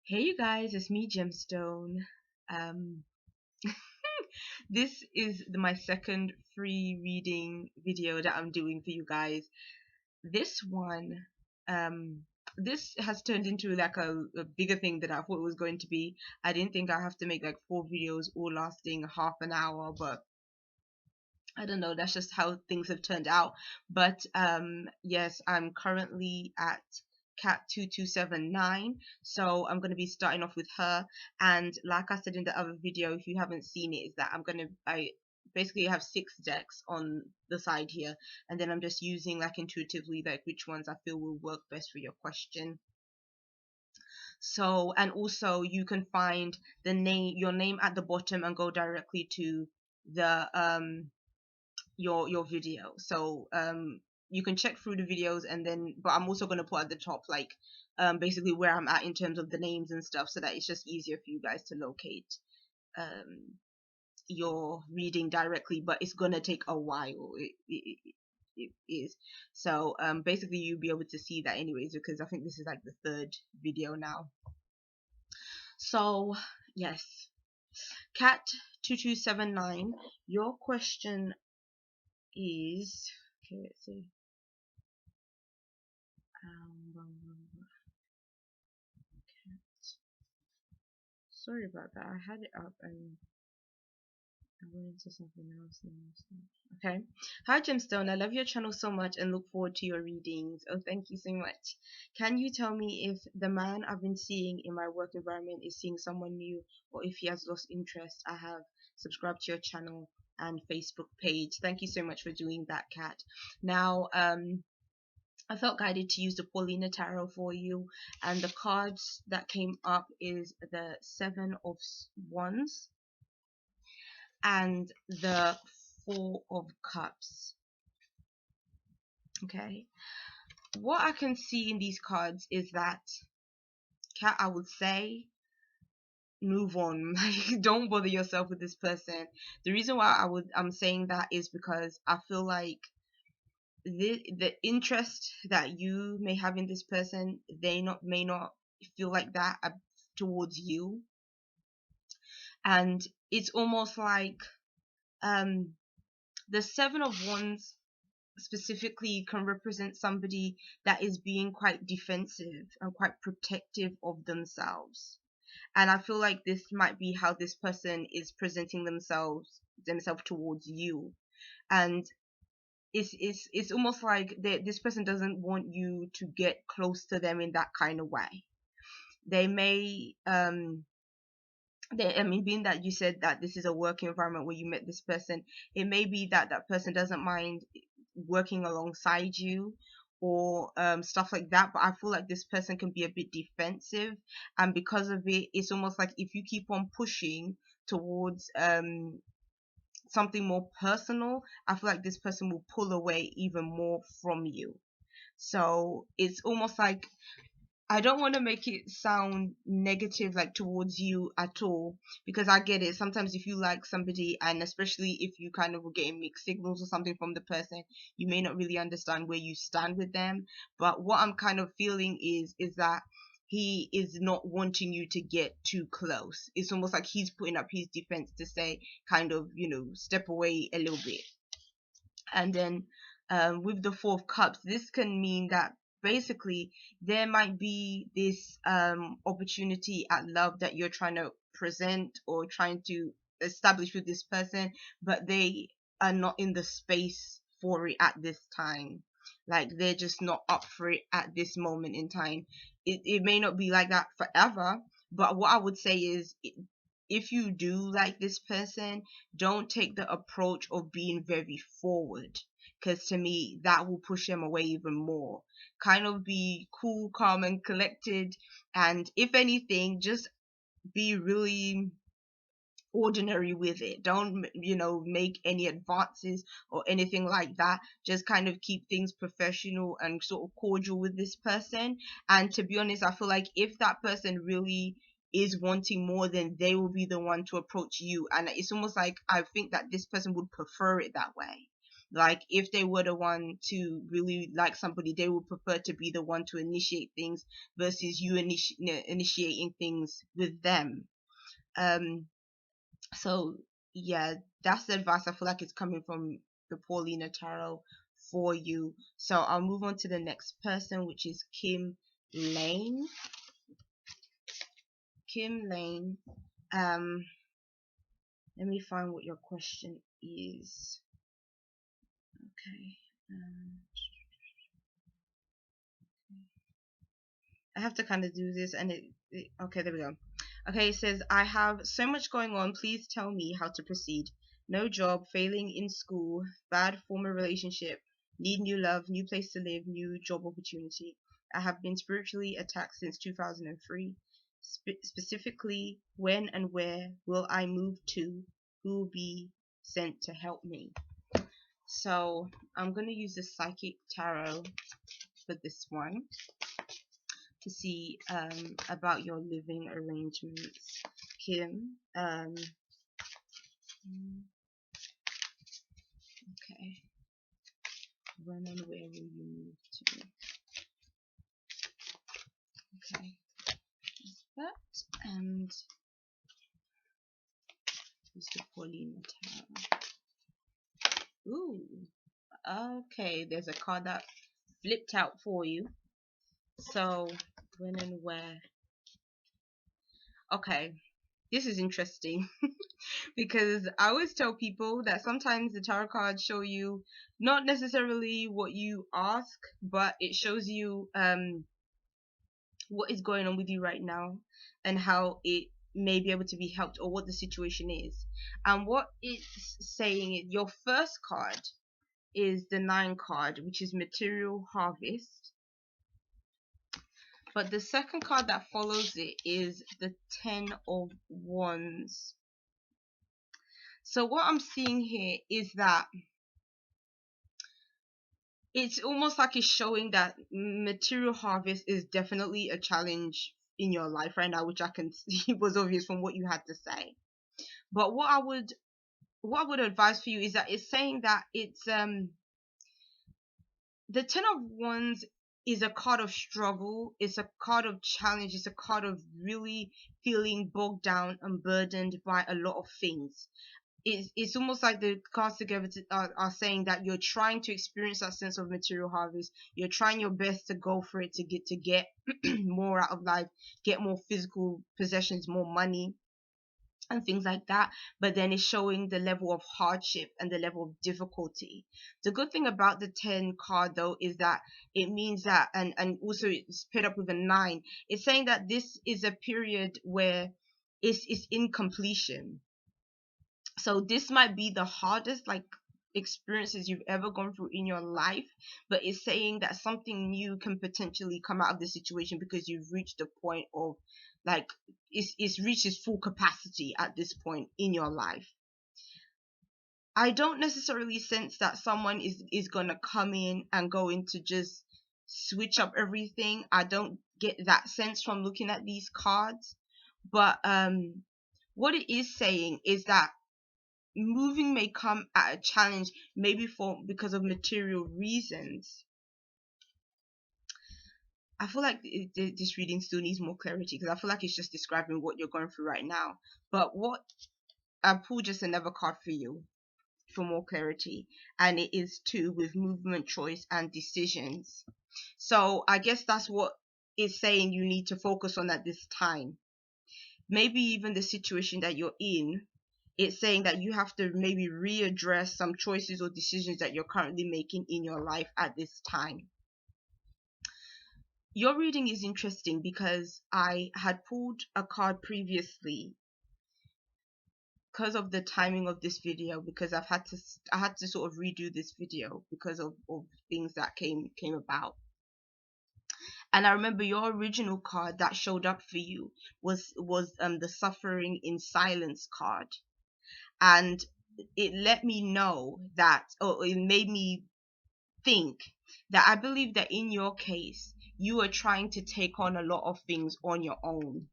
Hey you guys, it's me Gemstone. Um, this is my second free reading video that I'm doing for you guys. This one, um, this has turned into like a bigger thing than I thought it was going to be. I didn't think I have to make like 4 videos all lasting half an hour, but I don't know, that's just how things have turned out. But yes, I'm currently at cat 2279, so I'm going to be starting off with her. And like I said in the other video, if you haven't seen it, is that I basically have 6 decks on the side here, and then I'm just using like intuitively like which ones I feel will work best for your question. So, and also you can find your name at the bottom and go directly to the your video. So you can check through the videos, and then but I'm also going to put at the top like basically where I'm at in terms of the names and stuff, so that it's just easier for you guys to locate um your reading directly, but it's going to take a while. It is. So basically you'll be able to see that anyways, because I think this is like the third video now. So yes, cat 2279, your question is, okay, let's see. Sorry about that. I had it up and I went into something else now. Okay. Hi, Gemstone. I love your channel so much and look forward to your readings. Oh, thank you so much. Can you tell me if the man I've been seeing in my work environment is seeing someone new, or if he has lost interest? I have subscribed to your channel and Facebook page. Thank you so much for doing that, Kat. Now, I felt guided to use the Paulina Tarot for you, and the cards that came up is the Seven of Wands and the Four of Cups. Okay, what I can see in these cards is that, Kat, I would say move on. Don't bother yourself with this person. The reason why I'm saying that is because I feel like the interest that you may have in this person, they may not feel like that towards you. And it's almost like um the Seven of Wands specifically can represent somebody that is being quite defensive and quite protective of themselves. And I feel like this might be how this person is presenting themselves towards you. And it's almost like this person doesn't want you to get close to them in that kind of way. They may I mean, being that you said that this is a work environment where you met this person, it may be that that person doesn't mind working alongside you, or stuff like that. But I feel like this person can be a bit defensive, and because of it, it's almost like if you keep on pushing towards something more personal, I feel like this person will pull away even more from you. So it's almost like, I don't want to make it sound negative like towards you at all, because I get it. Sometimes if you like somebody, and especially if you kind of were getting mixed signals or something from the person, you may not really understand where you stand with them. But what I'm kind of feeling is that he is not wanting you to get too close. It's almost like he's putting up his defense to say, kind of, step away a little bit. And then with the Four of Cups, this can mean that basically there might be this opportunity at love that you're trying to present or trying to establish with this person, but they are not in the space for it at this time. Like, they're just not up for it at this moment in time. It may not be like that forever, but what I would say is, if you do like this person, don't take the approach of being very forward, because to me that will push them away even more. Kind of be cool, calm, and collected, and if anything, just be really ordinary with it. Don't make any advances or anything like that. Just kind of keep things professional and sort of cordial with this person. And to be honest, I feel like if that person really is wanting more, then they will be the one to approach you. And it's almost like, I think that this person would prefer it that way. Like if they were the one to really like somebody, they would prefer to be the one to initiate things versus you initiating things with them. um so yeah, that's the advice I feel like it's coming from the Paulina Tarot for you. So I'll move on to the next person, which is Kim Lane. Kim Lane. um Let me find what your question is. Okay. I have to kind of do this, and okay, there we go. Okay, it says, I have so much going on. Please tell me how to proceed. No job, failing in school, bad former relationship, need new love, new place to live, new job opportunity. I have been spiritually attacked since 2003. Specifically, when and where will I move to? Who will be sent to help me? So I'm going to use the Psychic Tarot for this one to see about your living arrangements, Kim. Okay. When and where will you move to? Okay. That and is the Paulina Tarot. Ooh. Okay. There's a card that flipped out for you. So when and where? Okay. This is interesting because I always tell people that sometimes the tarot cards show you not necessarily what you ask, but it shows you what is going on with you right now and how it may be able to be helped, or what the situation is. And what it's saying is your first card is the 9 card, which is material harvest. But the second card that follows it is the 10 of Wands. So what I'm seeing here is that it's almost like it's showing that material harvest is definitely a challenge in your life right now, which I can see was obvious from what you had to say. But what I would advise for you is that it's saying that it's the 10 of Wands is a card of struggle, it's a card of challenge, it's a card of really feeling bogged down and burdened by a lot of things. It's almost like the cards together are saying that you're trying to experience that sense of material harvest. You're trying your best to go for it, to get more out of life, get more physical possessions, more money, and things like that. But then it's showing the level of hardship and the level of difficulty. The good thing about the 10 card though is that it means that, and also it's paired up with a 9, it's saying that this is a period where it's in completion. So this might be the hardest like experiences you've ever gone through in your life, but it's saying that something new can potentially come out of the situation because you've reached the point of like it's reached its full capacity at this point in your life. I don't necessarily sense that someone is gonna come in and going to just switch up everything. I don't get that sense from looking at these cards. But what it is saying is that moving may come at a challenge, maybe because of material reasons. I feel like this reading still needs more clarity because I feel like it's just describing what you're going through right now. But what I pull just another card for you for more clarity, and it is too with movement, choice, and decisions. So I guess that's what it's saying you need to focus on at this time. Maybe even the situation that you're in, it's saying that you have to maybe readdress some choices or decisions that you're currently making in your life at this time. Your reading is interesting because I had pulled a card previously because of the timing of this video, because I had to sort of redo this video because of things that came about. And I remember your original card that showed up for you was the Suffering in Silence card. And it let me know that, or it made me think that I believe that in your case, you are trying to take on a lot of things on your own.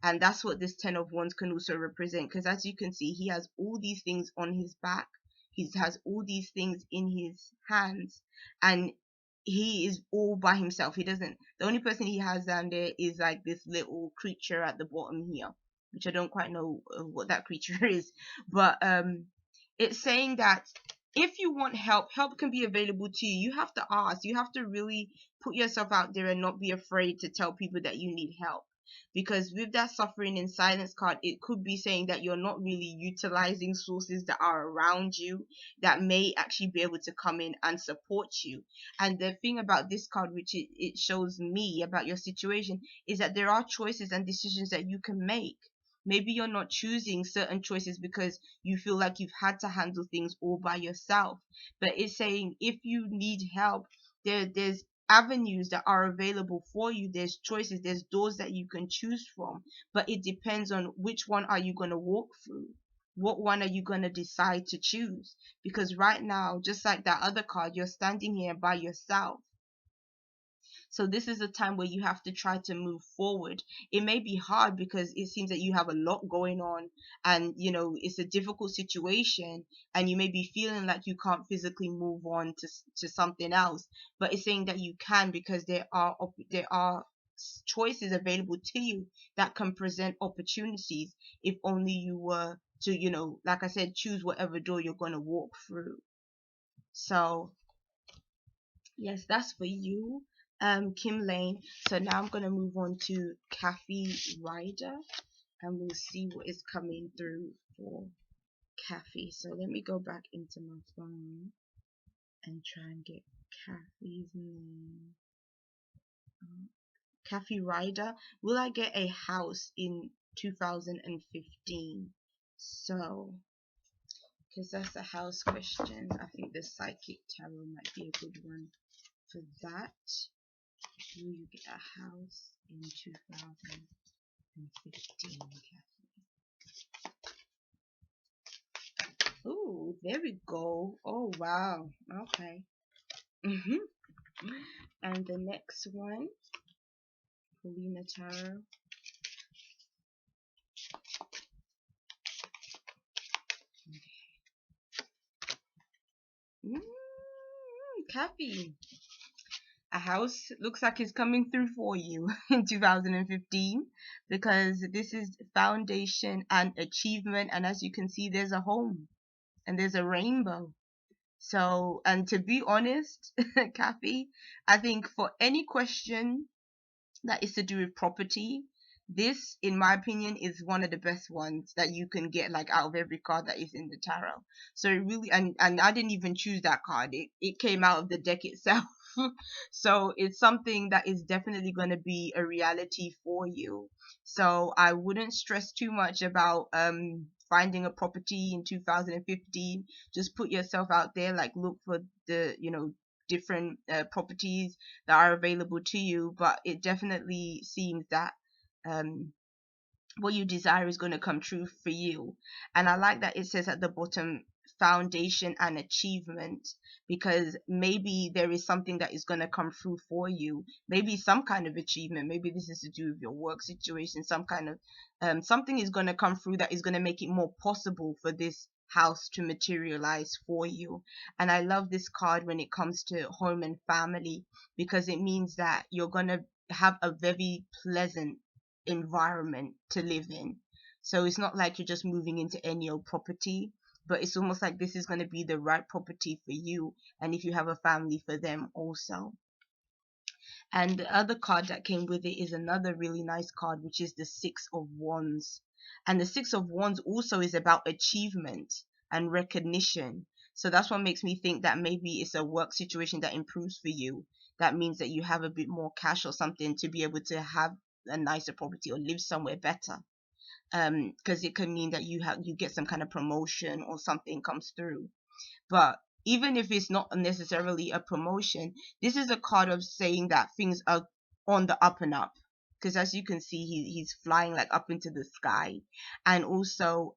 And that's what this 10 of Wands can also represent, because as you can see, he has all these things on his back He has all these things in his hands, and he is all by himself. He doesn't, the only person he has down there is like this little creature at the bottom here, which I don't quite know what that creature is. But it's saying that if you want help, help can be available to you. You have to ask. You have to really put yourself out there and not be afraid to tell people that you need help. Because with that suffering in silence card, it could be saying that you're not really utilizing sources that are around you that may actually be able to come in and support you. And the thing about this card, which it shows me about your situation, is that there are choices and decisions that you can make. Maybe you're not choosing certain choices because you feel like you've had to handle things all by yourself. But it's saying if you need help, there's avenues that are available for you. There's choices, there's doors that you can choose from. But it depends on which one are you going to walk through. What one are you going to decide to choose? Because right now, just like that other card, you're standing here by yourself. So this is a time where you have to try to move forward. It may be hard because it seems that you have a lot going on, and it's a difficult situation, and you may be feeling like you can't physically move on to something else. But it's saying that you can, because there are choices available to you that can present opportunities if only you were to, like I said, choose whatever door you're going to walk through. So yes, that's for you, Kim Lane. So now I'm gonna move on to Kathy Ryder, and we'll see what is coming through for Kathy. So let me go back into my phone and try and get Kathy's name. Kathy Ryder. Will I get a house in 2015? So, because that's a house question, I think the Psychic Tarot might be a good one for that. Will you get a house in 2015, Kathy? Ooh, there we go. Oh, wow. Okay. And the next one, Paulina Tarot. Kathy. A house looks like it's coming through for you in 2015, because this is foundation and achievement, and as you can see, there's a home and there's a rainbow. So, and to be honest, Kathy, I think for any question that is to do with property, this, in my opinion, is one of the best ones that you can get, like, out of every card that is in the tarot. So it really, and I didn't even choose that card. It came out of the deck itself. So it's something that is definitely going to be a reality for you. So I wouldn't stress too much about finding a property in 2015. Just put yourself out there, like, look for the different properties that are available to you. But it definitely seems that what you desire is going to come true for you. And I like that it says at the bottom, foundation and achievement, because maybe there is something that is going to come through for you, maybe some kind of achievement. Maybe this is to do with your work situation, some kind of something is going to come through that is going to make it more possible for this house to materialize for you. And I love this card when it comes to home and family, because it means that you're going to have a very pleasant environment to live in. So it's not like you're just moving into any old property, but it's almost like this is going to be the right property for you, and if you have a family, for them also. And the other card that came with it is another really nice card, which is the Six of Wands. And the Six of Wands also is about achievement and recognition. So that's what makes me think that maybe it's a work situation that improves for you. That means that you have a bit more cash or something to be able to have a nicer property or live somewhere better. Because it can mean that you get some kind of promotion or something comes through. But even if it's not necessarily a promotion, this is a card of saying that things are on the up and up. Because as you can see, he's flying like up into the sky. And also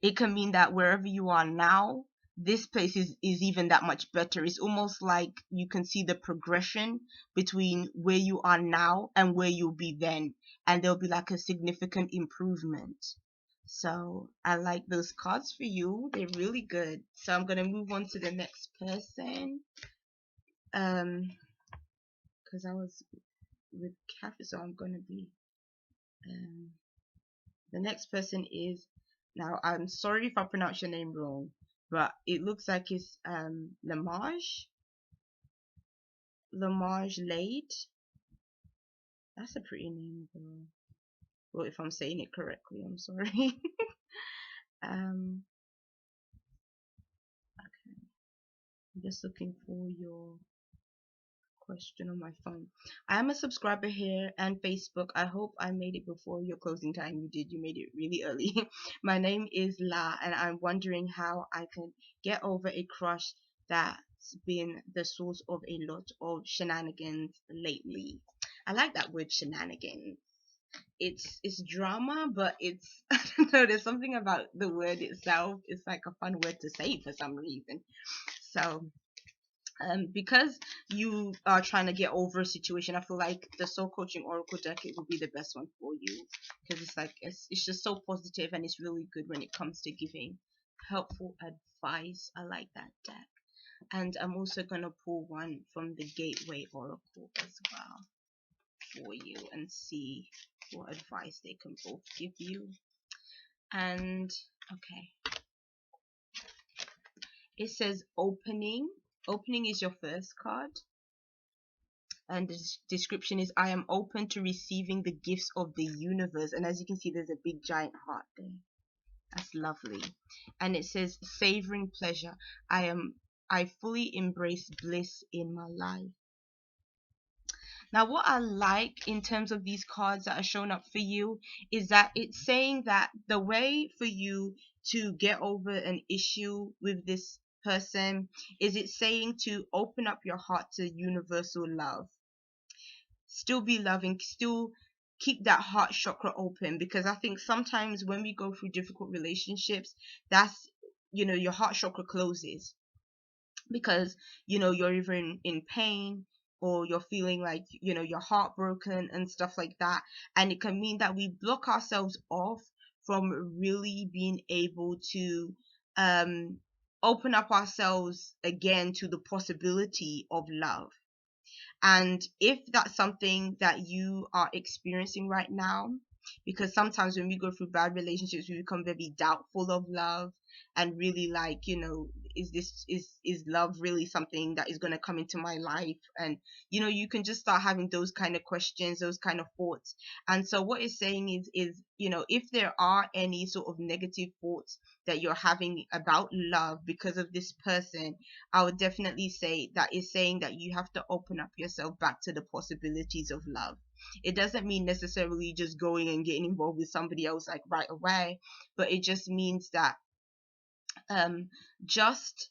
it can mean that wherever you are now, this place is even that much better. It's almost like you can see the progression between where you are now and where you'll be then, and there'll be like a significant improvement. So I like those cards for you. They're really good. So I'm gonna move on to the next person. Because I was with Kathy, so I'm gonna be. Um, the next person is, now I'm sorry if I pronounce your name wrong, but it looks like it's Lamaj. Lamaj Lade. That's a pretty name, though. Well, if I'm saying it correctly, I'm sorry. um, I'm just looking for your question on my phone. I am a subscriber here and Facebook. I hope I made it before your closing time. You did. You made it really early. My name is La, and I'm wondering how I can get over a crush that's been the source of a lot of shenanigans lately. I like that word shenanigans. It's drama, but it's I don't know. There's something about the word itself. It's like a fun word to say for some reason. So because you are trying to get over a situation, I feel like the soul coaching oracle deck, it would be the best one for you, because it's like it's just so positive, and it's really good when it comes to giving helpful advice. I like that deck. And I'm also gonna pull one from the gateway oracle as well for you and see what advice they can both give you. And okay, it says opening. Opening is your first card, and the description is, I am open to receiving the gifts of the universe. And as you can see, there's a big giant heart there. That's lovely. And it says savoring pleasure. I fully embrace bliss in my life. Now, what I like in terms of these cards that are shown up for you is that it's saying that the way for you to get over an issue with this person is, it's saying to open up your heart to universal love. Still be loving, still keep that heart chakra open, because I think sometimes when we go through difficult relationships, that's, your heart chakra closes because you're either in pain, or you're feeling like you're heartbroken and stuff like that, and it can mean that we block ourselves off from really being able to um open up ourselves again to the possibility of love. And if that's something that you are experiencing right now, because sometimes when we go through bad relationships, we become very doubtful of love, and really like, is love really something that is going to come into my life? And you can just start having those kind of questions, those kind of thoughts. And so what it's saying is if there are any sort of negative thoughts that you're having about love because of this person, I would definitely say that is saying that you have to open up yourself back to the possibilities of love. It doesn't mean necessarily just going and getting involved with somebody else like right away, but it just means that just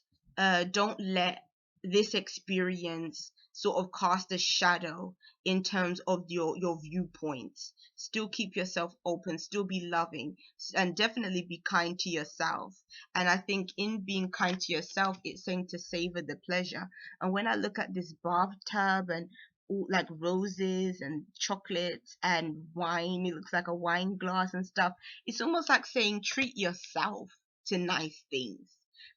don't let this experience sort of cast a shadow in terms of your viewpoints. Still keep yourself open, still be loving, and definitely be kind to yourself. And I think in being kind to yourself, it's saying to savor the pleasure. And when I look at this bathtub and like roses and chocolates and wine, it looks like a wine glass and stuff, it's almost like saying treat yourself to nice things.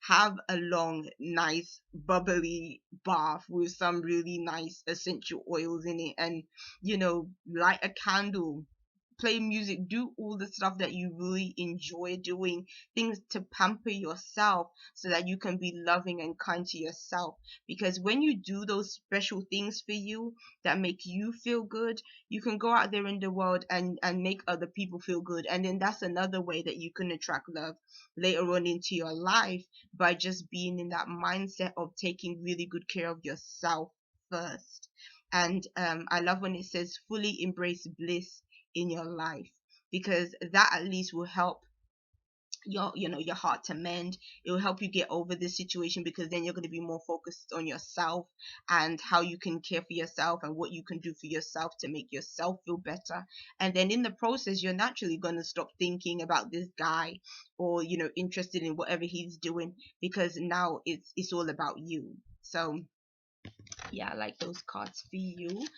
Have a long, nice, bubbly bath with some really nice essential oils in it, and light a candle, play music, do all the stuff that you really enjoy doing, things to pamper yourself so that you can be loving and kind to yourself. Because when you do those special things for you that make you feel good, you can go out there in the world and make other people feel good. And then that's another way that you can attract love later on into your life, by just being in that mindset of taking really good care of yourself first. And I love when it says fully embrace bliss in your life, because that at least will help your heart to mend. It will help you get over this situation, because then you're going to be more focused on yourself and how you can care for yourself and what you can do for yourself to make yourself feel better. And then in the process, you're naturally going to stop thinking about this guy, or interested in whatever he's doing, because now it's all about you. So yeah, I like those cards for you.